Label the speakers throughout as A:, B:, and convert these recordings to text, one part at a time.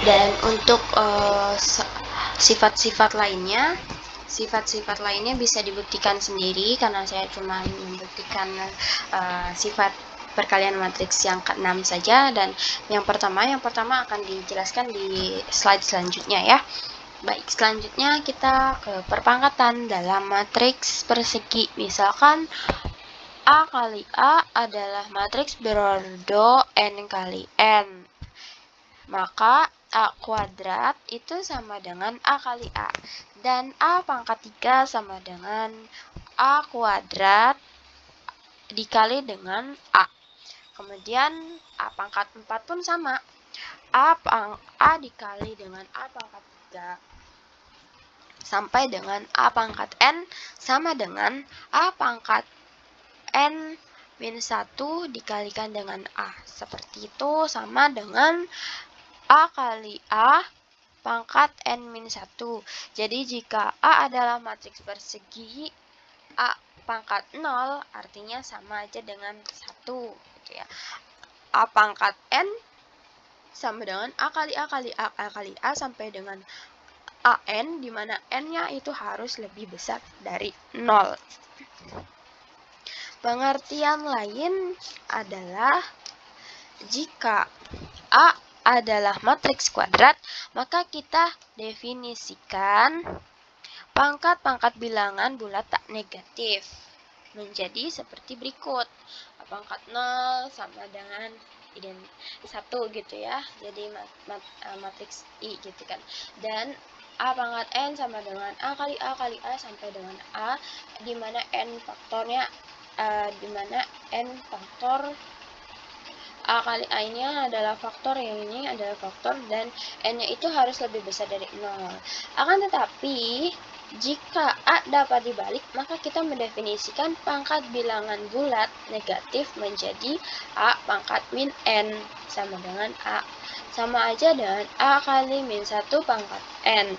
A: Dan untuk sifat-sifat lainnya bisa dibuktikan sendiri, karena saya cuma membuktikan sifat perkalian matriks yang ke-6 saja. Dan yang pertama akan dijelaskan di slide selanjutnya ya. Baik, selanjutnya kita ke perpangkatan dalam matriks persegi. Misalkan A kali A adalah matriks berordo n kali n, maka A kuadrat itu sama dengan A kali A, dan A pangkat 3 sama dengan A kuadrat dikali dengan A. Kemudian A pangkat 4 pun sama, A dikali dengan A pangkat 3 sampai dengan A pangkat N sama dengan A pangkat N min 1 dikalikan dengan A. Seperti itu, sama dengan A kali A pangkat N min 1. Jadi jika A adalah matriks persegi, A pangkat 0 artinya sama aja dengan 1 gitu ya. A pangkat N sama dengan A kali A kali A kali A sampai dengan AN, di mana N-nya itu harus lebih besar dari 0. Pengertian lain adalah jika A adalah matriks kuadrat, maka kita definisikan pangkat-pangkat bilangan bulat tak negatif menjadi seperti berikut. A pangkat 0 sama dengan 1 gitu ya, jadi matriks I gitu kan. Dan A pangkat N sama dengan A kali A kali A sampai dengan A, di mana N faktornya N faktor A kali A-nya adalah faktor, yang ini adalah faktor, dan N-nya itu harus lebih besar dari 0. Akan tetapi, jika A dapat dibalik, maka kita mendefinisikan pangkat bilangan bulat negatif menjadi A pangkat min N sama dengan A. Sama aja dengan A kali min 1 pangkat N.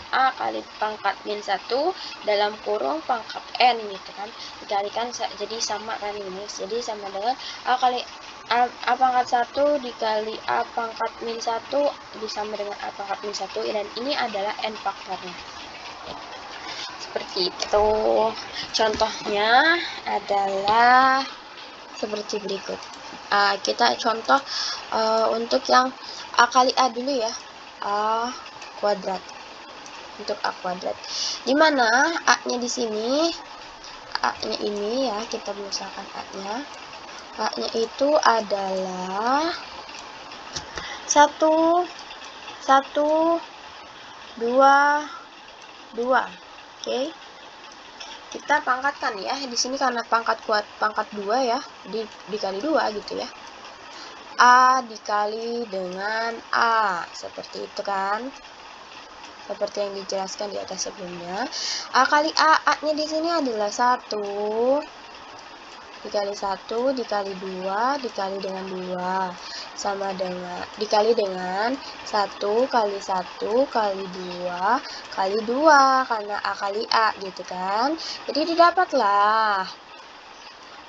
A: A kali pangkat min 1 dalam kurung pangkat N gitu kan. Dikalikan, jadi sama kan ini. Jadi sama dengan A kali A pangkat 1 dikali A pangkat min 1 sama dengan A pangkat min 1, dan ini adalah N faktornya. Seperti itu. Contohnya adalah seperti berikut. Kita contoh untuk yang A kali A dulu ya. A kuadrat. Untuk A kuadrat. Dimana A-nya di sini, A-nya ini ya, kita misalkan A-nya. A-nya itu adalah 1, 1, 2, 2. Oke. Kita pangkatkan ya. Di sini karena pangkat 2 ya, dikali 2 gitu ya. A dikali dengan A. Seperti itu kan. Seperti yang dijelaskan di atas sebelumnya. A kali A, A-nya di sini adalah 1 dikali 1 dikali 2 dikali dengan 2 sama dengan dikali dengan 1 kali 1 kali 2 kali 2, karena A kali A gitu kan. Jadi didapatlah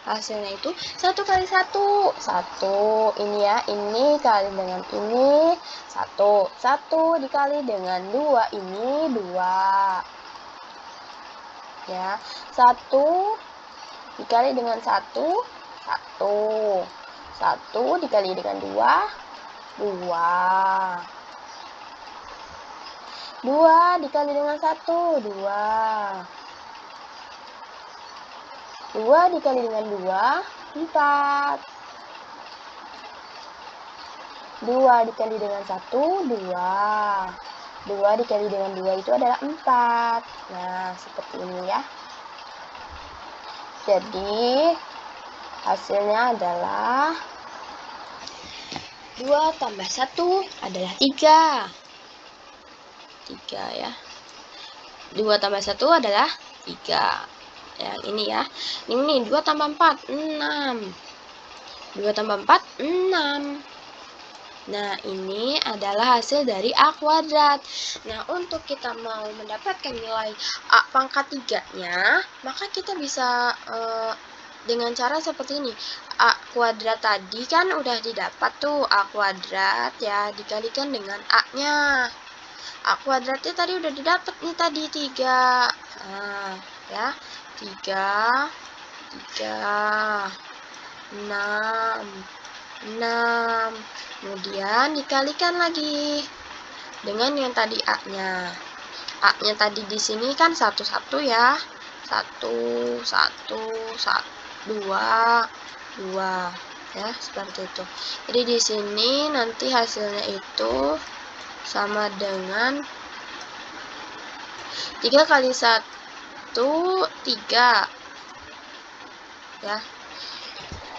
A: hasilnya itu 1 kali 1 ini ya, ini kali dengan ini 1 dikali dengan 2 ini 2 ya. 1 dikali dengan 1 dikali dengan 2 2 dikali dengan 1 2 dikali dengan 2 4 2 dikali dengan 1 2 dikali dengan 2 itu adalah 4. Nah, seperti ini ya. Jadi hasilnya adalah 2 tambah 1 adalah 3 ya. 2 tambah 1 adalah 3. Yang ini ya. Ini 2 tambah 4 6. 2 tambah 4 6. Nah, ini adalah hasil dari A kuadrat. Nah, untuk kita mau mendapatkan nilai A pangkat 3-nya, maka kita bisa dengan cara seperti ini. A kuadrat tadi kan udah didapat tuh, A kuadrat ya, dikalikan dengan A-nya. A kuadratnya tadi udah didapat nih tadi 3. Nah, ya. 3, 6. Kemudian dikalikan lagi dengan yang tadi A-nya. A-nya tadi di sini kan 1 ya. 1 2 ya, seperti itu. Jadi di sini nanti hasilnya itu sama dengan 3 kali 1 3 ya.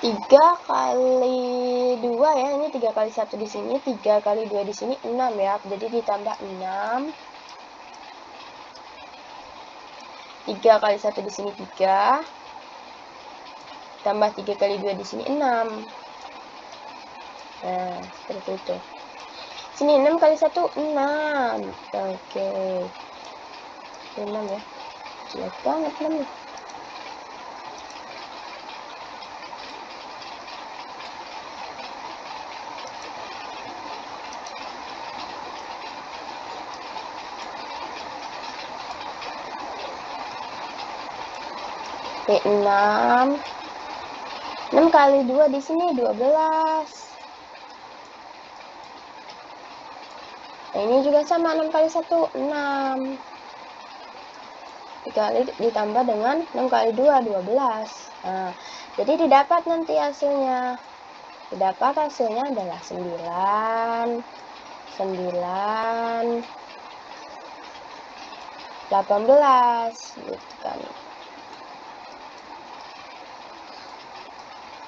A: 3 kali 2 ya, ini 3 kali 1 di sini, 3 kali 2 di sini 6 ya. Jadi ditambah 6. 3 kali 1 di sini 3. Tambah 3 kali 2 di sini 6. Nah, seperti itu. Sini 6 kali 1 6. Oke. 6 ya. Jelek banget 6. Oke, 6 kali 2 di sini 12. Nah, ini juga sama, 6 kali 1 6. Dikali ditambah dengan 6 kali 2 12. Nah, jadi didapat nanti hasilnya. Didapat hasilnya adalah 9 18 gitu kan.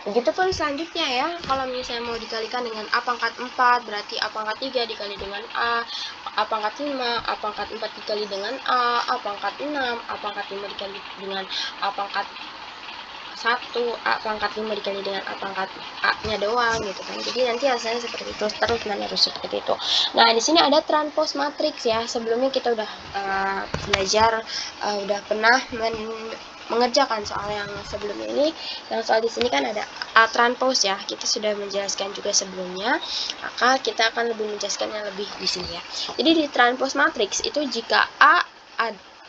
A: Begitupun selanjutnya ya, kalau misalnya mau dikalikan dengan A pangkat 4, berarti A pangkat 3 dikali dengan A pangkat 5, A pangkat 4 dikali dengan A pangkat 6, A pangkat 5 dikali dengan A pangkat 1, A pangkat 5 dikali dengan A pangkat A-nya doang gitu kan. Jadi nanti hasilnya seperti itu, terus menerus seperti itu. Nah, di sini ada transpose matriks ya. Sebelumnya kita udah belajar, udah pernah mengerjakan soal yang sebelumnya ini. Yang soal di sini kan ada A transpose ya. Kita sudah menjelaskan juga sebelumnya. Maka kita akan lebih menjelaskannya lebih di sini ya. Jadi di transpose matriks itu jika A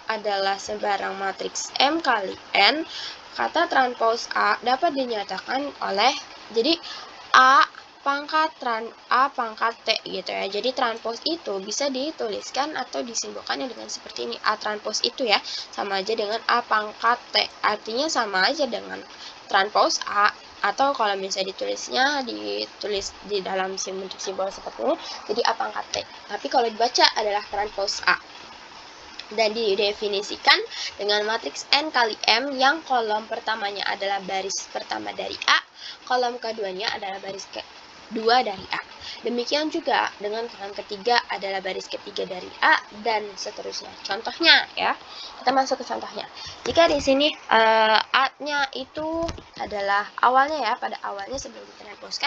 A: adalah sebarang matriks M kali N, kata transpose A dapat dinyatakan oleh, jadi A pangkat T gitu ya. Jadi transpose itu bisa dituliskan atau disimbolkannya dengan seperti ini. A transpose itu ya sama aja dengan A pangkat T. Artinya sama aja dengan transpose A, atau kalau misalnya ditulis di dalam bentuk simbol seperti ini, jadi A pangkat T. Tapi kalau dibaca adalah transpose A. Dan didefinisikan dengan matriks N kali M yang kolom pertamanya adalah baris pertama dari A, kolom keduanya adalah baris kedua dari A. Demikian juga dengan kolom ketiga adalah baris ketiga dari A, dan seterusnya. Contohnya ya, kita masuk ke contohnya. Jika di sini A-nya itu adalah awalnya ya, pada awalnya sebelum ditranspose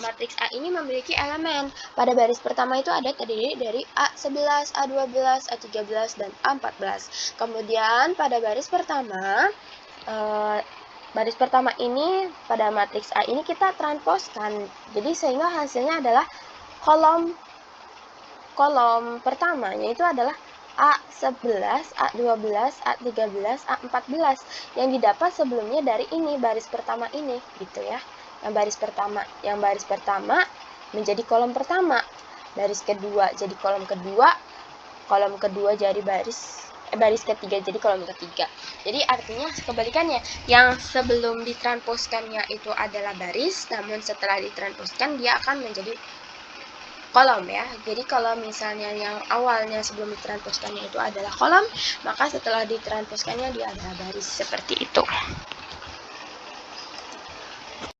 A: matriks A ini memiliki elemen. Pada baris pertama itu ada terdiri dari A11, A12, A13, dan A14. Kemudian pada baris pertama ini, pada matriks A ini kita transposkan. Jadi sehingga hasilnya adalah kolom pertamanya itu adalah A11, A12, A13, A14 yang didapat sebelumnya dari ini, baris pertama ini gitu ya. Yang baris pertama menjadi kolom pertama, baris kedua jadi kolom kedua jadi baris ketiga jadi kolom ketiga. Jadi artinya kebalikannya, yang sebelum ditranspozkannya itu adalah baris, namun setelah ditranspozkan dia akan menjadi kolom ya. Jadi kalau misalnya yang awalnya sebelum ditranspozkannya itu adalah kolom, maka setelah ditranspozkannya dia adalah baris, seperti itu.